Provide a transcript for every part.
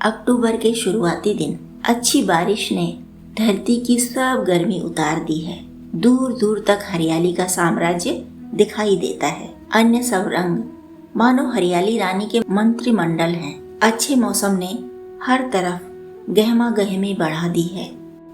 अक्टूबर के शुरुआती दिन अच्छी बारिश ने धरती की सब गर्मी उतार दी है। दूर दूर तक हरियाली का साम्राज्य दिखाई देता है। अन्य सब रंग मानो हरियाली रानी के मंत्रिमंडल हैं। अच्छे मौसम ने हर तरफ गहमा गहमी बढ़ा दी है।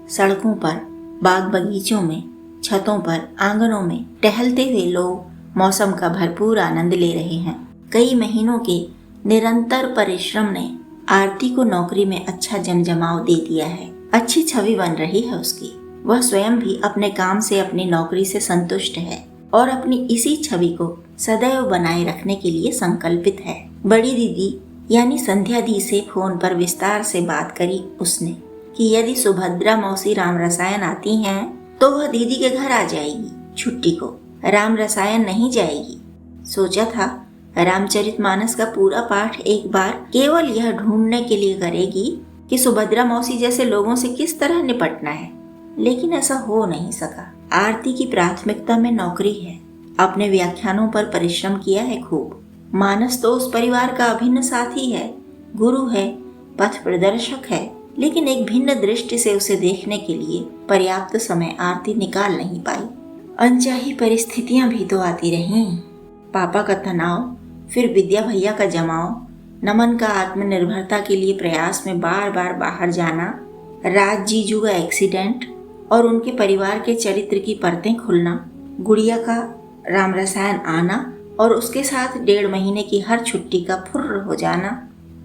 सड़कों पर, बाग बगीचों में, छतों पर, आंगनों में टहलते हुए लोग मौसम का भरपूर आनंद ले रहे हैं। कई महीनों के निरंतर परिश्रम ने आरती को नौकरी में अच्छा जमजमाव दे दिया है। अच्छी छवि बन रही है उसकी। वह स्वयं भी अपने काम से, अपनी नौकरी से संतुष्ट है और अपनी इसी छवि को सदैव बनाए रखने के लिए संकल्पित है। बड़ी दीदी यानी संध्या दी से फोन पर विस्तार से बात करी उसने कि यदि सुभद्रा मौसी राम रसायन आती हैं तो वह दीदी के घर आ जाएगी छुट्टी को। राम रसायन नहीं जाएगी। सोचा था रामचरितमानस का पूरा पाठ एक बार केवल यह ढूंढने के लिए करेगी कि सुभद्रा मौसी जैसे लोगों से किस तरह निपटना है, लेकिन ऐसा हो नहीं सका। आरती की प्राथमिकता में नौकरी है। अपने व्याख्यानों पर परिश्रम किया है खूब। मानस तो उस परिवार का अभिन्न साथी है, गुरु है, पथ प्रदर्शक है, लेकिन एक भिन्न दृष्टि से उसे देखने के लिए पर्याप्त समय आरती निकाल नहीं पाई। अनचाही परिस्थितियां भी तो आती रहीं। पापा का तनाव, फिर विद्या भैया का जमाव, नमन का आत्मनिर्भरता के लिए प्रयास में बार बार बाहर जाना, राज जीजू का एक्सीडेंट और उनके परिवार के चरित्र की परतें खुलना, गुड़िया का राम रसायन आना और उसके साथ 1.5 महीने की हर छुट्टी का फुर्र हो जाना,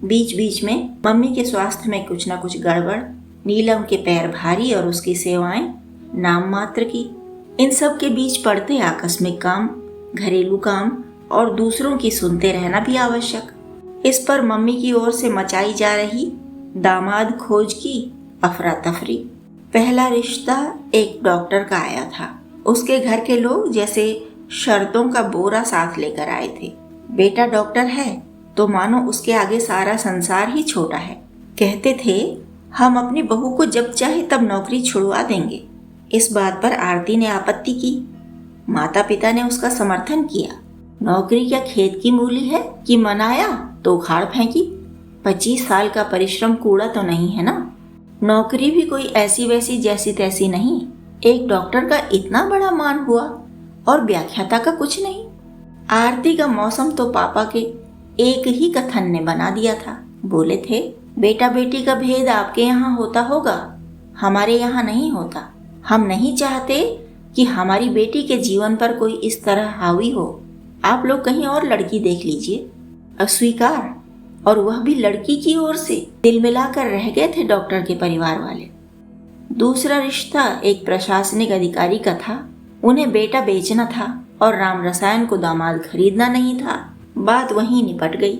बीच बीच में मम्मी के स्वास्थ्य में कुछ न कुछ गड़बड़, नीलम के पैर भारी और उसकी सेवाएं नाम मात्र की। इन सब के बीच पड़ते आकस्मिक काम, घरेलू काम और दूसरों की सुनते रहना भी आवश्यक। इस पर मम्मी की ओर से मचाई जा रही दामाद खोज की अफरा तफरी। पहला रिश्ता एक डॉक्टर का आया था। उसके घर के लोग जैसे शर्तों का बोरा साथ लेकर आए थे। बेटा डॉक्टर है तो मानो उसके आगे सारा संसार ही छोटा है। कहते थे हम अपनी बहू को जब चाहे तब नौकरी छुड़वा देंगे। इस बात पर आरती ने आपत्ति की। माता पिता ने उसका समर्थन किया। नौकरी क्या खेत की मूली है कि मनाया तो उखाड़ फेंकी। 25 साल का परिश्रम कूड़ा तो नहीं है ना। नौकरी भी कोई ऐसी वैसी जैसी तैसी नहीं। एक डॉक्टर का इतना बड़ा मान हुआ और व्याख्याता का कुछ नहीं। आरती का मौसम तो पापा के एक ही कथन ने बना दिया था। बोले थे बेटा बेटी का भेद आपके यहाँ होता होगा, हमारे यहाँ नहीं होता। हम नहीं चाहते कि हमारी बेटी के जीवन पर कोई इस तरह हावी हो। आप लोग कहीं और लड़की देख लीजिए। अस्वीकार, और वह भी लड़की की ओर से। दिल मिलाकर रह गए थे डॉक्टर के परिवार वाले। दूसरा रिश्ता एक प्रशासनिक अधिकारी का था। उन्हें बेटा बेचना था और राम रसायन को दामाद खरीदना नहीं था। बात वहीं निपट गई।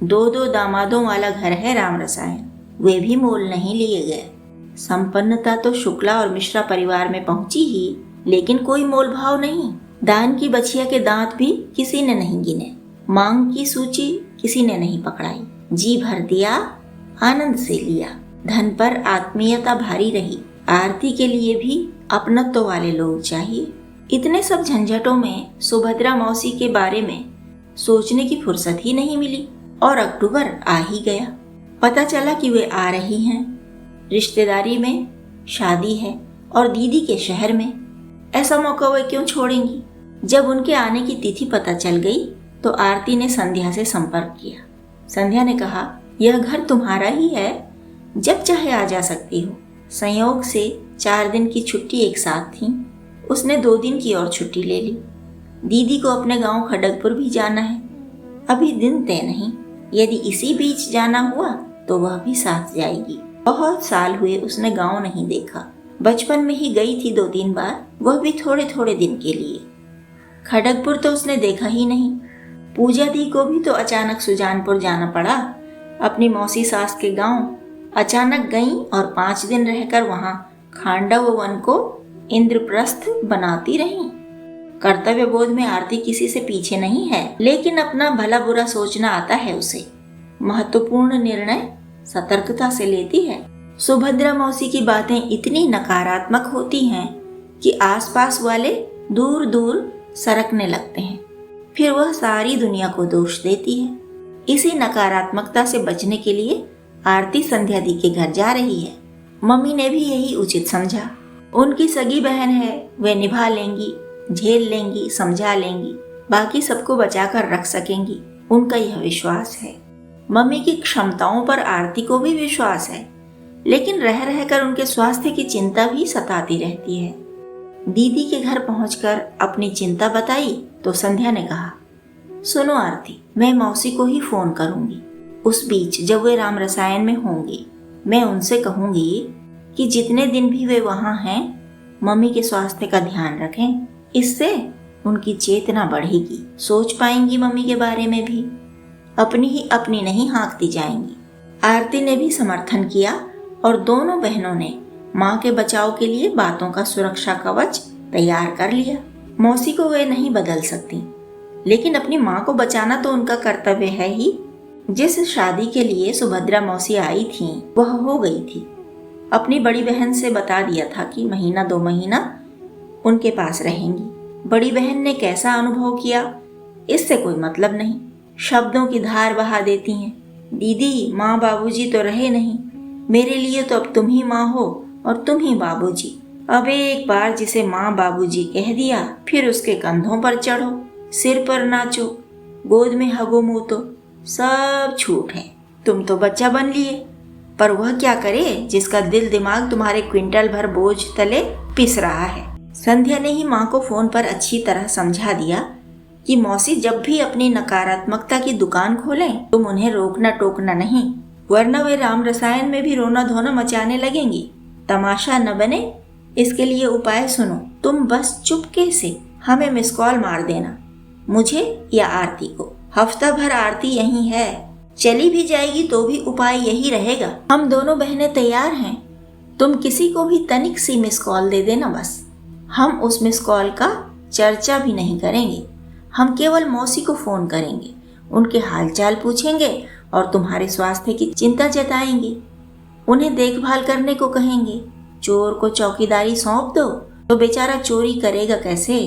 2 दामादों वाला घर है राम रसायन। वे भी मोल नहीं लिए गए। संपन्नता तो शुक्ला और मिश्रा परिवार में पहुंची ही, लेकिन कोई मोल भाव नहीं। दान की बछिया के दांत भी किसी ने नहीं गिने। मांग की सूची किसी ने नहीं पकड़ाई। जी भर दिया, आनंद से लिया। धन पर आत्मीयता भारी रही। आरती के लिए भी अपनत्व वाले लोग चाहिए। इतने सब झंझटों में सुभद्रा मौसी के बारे में सोचने की फुर्सत ही नहीं मिली और अक्टूबर आ ही गया। पता चला कि वे आ रही हैं। रिश्तेदारी में शादी है और दीदी के शहर में। ऐसा मौका वे क्यों छोड़ेंगी। जब उनके आने की तिथि पता चल गई तो आरती ने संध्या से संपर्क किया। संध्या ने कहा यह घर तुम्हारा ही है, जब चाहे आ जा सकती हो। संयोग से 4 दिन की छुट्टी एक साथ थी। उसने 2 दिन की और छुट्टी ले ली। दीदी को अपने गांव खड़गपुर भी जाना है। अभी दिन तय नहीं। यदि इसी बीच जाना हुआ तो वह भी साथ जाएगी। बहुत साल हुए उसने गांव नहीं देखा। बचपन में ही गई थी 2-3 बार, वह भी थोड़े थोड़े दिन के लिए। खड़गपुर तो उसने देखा ही नहीं। पूजा दी को भी तो अचानक सुजानपुर जाना पड़ा। अपनी मौसी सास के गांव अचानक गई और 5 दिन रहकर वहां खांडव वन को इंद्रप्रस्थ बनाती रही। कर्तव्य बोध में आरती किसी से पीछे नहीं है, लेकिन अपना भला बुरा सोचना आता है उसे। महत्वपूर्ण निर्णय सतर्कता से लेती है। सुभद्रा मौसी की बातें इतनी नकारात्मक होती हैं कि आसपास वाले दूर दूर सरकने लगते हैं। फिर वह सारी दुनिया को दोष देती है। इसी नकारात्मकता से बचने के लिए आरती संध्या दी के घर जा रही है। मम्मी ने भी यही उचित समझा। उनकी सगी बहन है, वे निभा लेंगी, झेल लेंगी, समझा लेंगी, बाकी सबको बचा कर रख सकेंगी, उनका यह विश्वास है। मम्मी की क्षमताओं पर आरती को भी विश्वास है, लेकिन रह रहकर उनके स्वास्थ्य की चिंता भी सताती रहती है। दीदी के घर पहुंचकर अपनी चिंता बताई तो संध्या ने कहा, सुनो आरती, मैं मौसी को ही फोन करूंगी। उस बीच जब वे राम रसायन में होंगी, मैं उनसे कहूंगी कि जितने दिन भी वे वहां हैं, मम्मी के स्वास्थ्य का ध्यान रखें। इससे उनकी चेतना बढ़ेगी, सोच पाएंगी मम्मी के बारे में भी, अपनी ही अपनी नहीं हाँकती जाएंगी। आरती ने भी समर्थन किया और दोनों बहनों ने माँ के बचाव के लिए बातों का सुरक्षा कवच तैयार कर लिया। मौसी को वे नहीं बदल सकती, लेकिन अपनी माँ को बचाना तो उनका कर्तव्य है ही। जिस शादी के लिए सुभद्रा मौसी आई थी वह हो गई थी। अपनी बड़ी बहन से बता दिया था कि महीना 2 महीना उनके पास रहेंगी। बड़ी बहन ने कैसा अनुभव किया इससे कोई मतलब नहीं, शब्दों की धार बहा देती हैं। दीदी, माँ बाबूजी तो रहे नहीं, मेरे लिए तो अब तुम ही माँ हो और तुम ही बाबूजी। अब एक बार जिसे माँ बाबूजी कह दिया, फिर उसके कंधों पर चढ़ो, सिर पर नाचो, गोद में हगो मूतो, सब छूट है। तुम तो बच्चा बन लिए, पर वह क्या करे जिसका दिल दिमाग तुम्हारे क्विंटल भर बोझ तले पिस रहा है। संध्या ने ही माँ को फोन पर अच्छी तरह समझा दिया कि मौसी जब भी अपनी नकारात्मकता की दुकान खोलें, तुम उन्हें रोकना टोकना नहीं, वरना वे राम रसायन में भी रोना धोना मचाने लगेंगी। तमाशा न बने, इसके लिए उपाय सुनो। तुम बस चुपके से हमें मिस कॉल मार देना, मुझे या आरती को। हफ्ता भर आरती यहीं है, चली भी जाएगी तो भी उपाय यही रहेगा। हम दोनों बहनें तैयार हैं, तुम किसी को भी तनिक सी मिस कॉल दे देना बस। हम उस मिस कॉल का चर्चा भी नहीं करेंगे, हम केवल मौसी को फोन करेंगे, उनके हालचाल पूछेंगे और तुम्हारे स्वास्थ्य की चिंता जताएंगे। उन्हें देखभाल करने को कहेंगे। चोर को चौकीदारी सौंप दो तो बेचारा चोरी करेगा कैसे।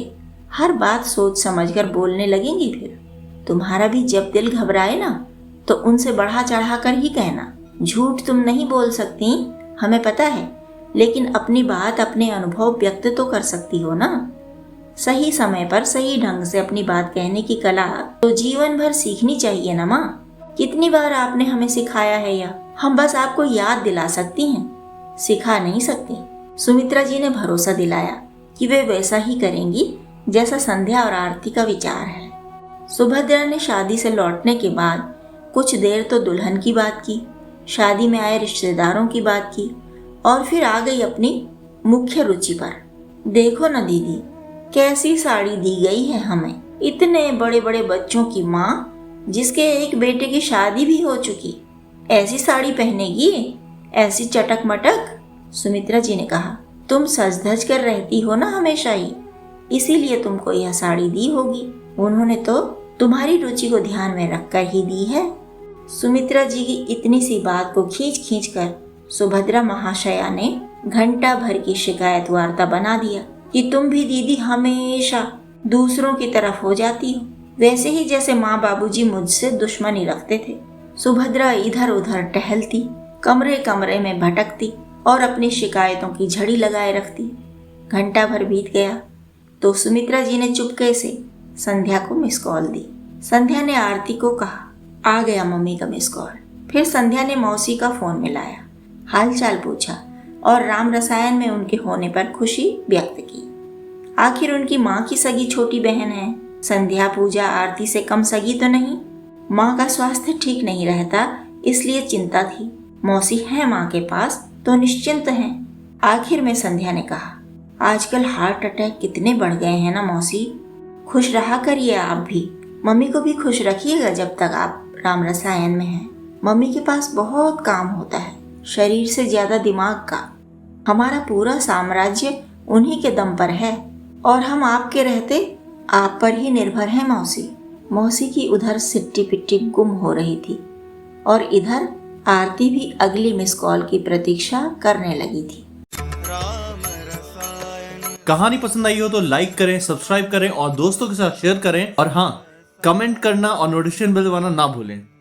हर बात सोच समझकर बोलने लगेंगी। फिर तुम्हारा भी जब दिल घबराए ना तो उनसे बढ़ा चढ़ा कर ही कहना। झूठ तुम नहीं बोल सकती, हमें पता है, लेकिन अपनी बात, अपने अनुभव व्यक्त तो कर सकती हो ना। सही समय पर सही ढंग से अपनी बात कहने की कला तो जीवन भर सीखनी चाहिए ना माँ। कितनी बार आपने हमें सिखाया है, या हम बस आपको याद दिला सकती हैं, सिखा नहीं सकती। सुमित्रा जी ने भरोसा दिलाया कि वे वैसा ही करेंगी जैसा संध्या और आरती का विचार है। सुभद्रा ने शादी से लौटने के बाद कुछ देर तो दुल्हन की बात की, शादी में आए रिश्तेदारों की बात की, और फिर आ गई अपनी मुख्य रुचि पर। देखो न दीदी, कैसी साड़ी दी गई है हमें। इतने बड़े बड़े बच्चों की माँ, जिसके एक बेटे की शादी भी हो चुकी, ऐसी साड़ी पहनेगी, ऐसी चटक मटक। सुमित्रा जी ने कहा, तुम सज धज कर रहती हो ना हमेशा ही, इसीलिए तुमको यह साड़ी दी होगी। उन्होंने तो तुम्हारी रुचि को ध्यान में रखकर ही दी है। सुमित्रा जी की इतनी सी बात को खींच खींच कर सुभद्रा महाशया ने घंटा भर की शिकायत वार्ता बना दिया कि तुम भी दीदी हमेशा दूसरों की तरफ हो जाती हो, वैसे ही जैसे माँ बाबूजी मुझसे दुश्मनी रखते थे। सुभद्रा इधर उधर टहलती, कमरे कमरे में भटकती और अपनी शिकायतों की झड़ी लगाए रखती। घंटा भर बीत गया तो सुमित्रा जी ने चुपके से संध्या को मिस कॉल दी। संध्या ने आरती को कहा, आ गया मम्मी का मिस कॉल। फिर संध्या ने मौसी का फोन मिलाया, हालचाल पूछा और राम रसायन में उनके होने पर खुशी व्यक्त की। आखिर उनकी माँ की सगी छोटी बहन है, संध्या पूजा आरती से कम सगी तो नहीं। माँ का स्वास्थ्य ठीक नहीं रहता, इसलिए चिंता थी। मौसी है माँ के पास तो निश्चिंत हैं। आखिर में संध्या ने कहा, आजकल हार्ट अटैक कितने बढ़ गए हैं ना मौसी, खुश रहा करिए आप भी, मम्मी को भी खुश रखिएगा जब तक आप राम रसायन में हैं। मम्मी के पास बहुत काम होता है, शरीर से ज्यादा दिमाग का। हमारा पूरा साम्राज्य उन्हीं के दम पर है और हम आपके रहते आप पर ही निर्भर हैं मौसी। मौसी की उधर सिट्टी पिट्टी गुम हो रही थी और इधर आरती भी अगली मिस कॉल की प्रतीक्षा करने लगी थी। कहानी पसंद आई हो तो लाइक करें, सब्सक्राइब करें और दोस्तों के साथ शेयर करें, और हाँ, कमेंट करना और नोटिफिकेशन बेल दबाना ना भूलें।